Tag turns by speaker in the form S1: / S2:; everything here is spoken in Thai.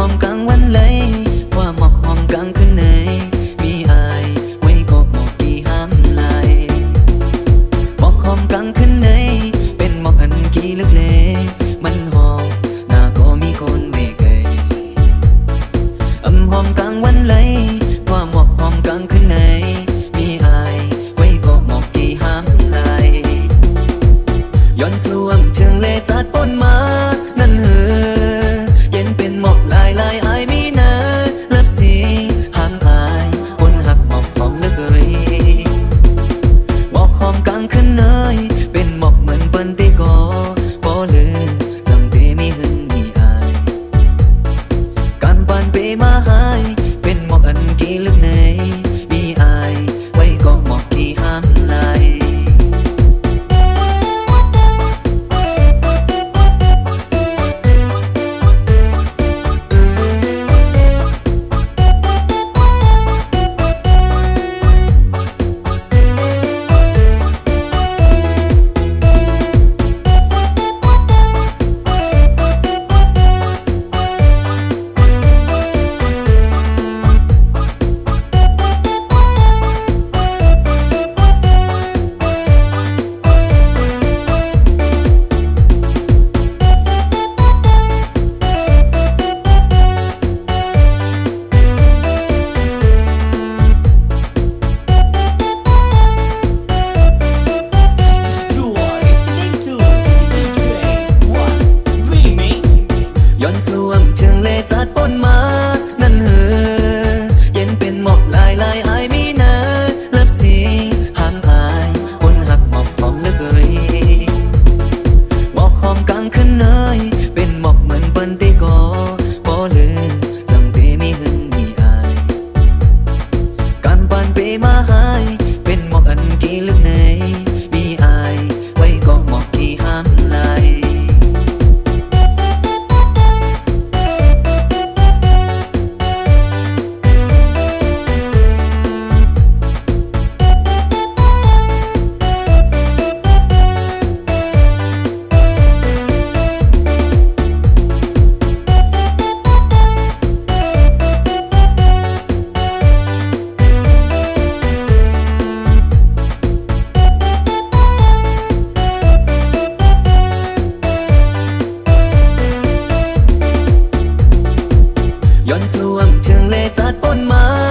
S1: หอมกลางวันเลยว่าหมอกหอมกลางคืนไหนมีอายไว้ก็หมอกกี่ห้ามไหลหมอกหอมกลางคืนไหนเป็นหมอกอันกี่ลึกเลมันหอมหน้าก็มีคนไม่เคยหอมกลางวันเลยว่าหมอกหอมกลางคืนไหนมีอายไว้ก็หมอกกี่ห้ามไหลย้อนสวมเชิงเลจัดปนมานั่นเหอเย็นเป็นหมอกลายลายอายมีนะเลิฟสีห่างอายคนหักหมอกหอมเหลือเกยหมอกหอมกลางคืนเนยเป็นหมอกเหมือนเปิ้นเตกอบ่ลือจังเตมีหึงมีอายการบานเปมาหายเป็นหมอกอันกี่ลึกในมีอายไว้ก็หมอกกี่ห้ามไหลย้อนสวมเชิงเลจัดปนมานั่นเหอเย็นเป็นหมอกลายลายอายมีนะเลิฟสีห่างอายคนหักหมอกหอมเหลือเกยหมอกหอมกลางคืนเนยเป็นหมอกเหมือนเปิ้นเตกอบ่ลือจังเตมีหึงมีอายการบานเปมาหายเป็นหมอกอันกี่ลึกในมีอายไว้ก็หมอกกี่ห้ามไหลย้อนสวมเชิงเลจัดปนมา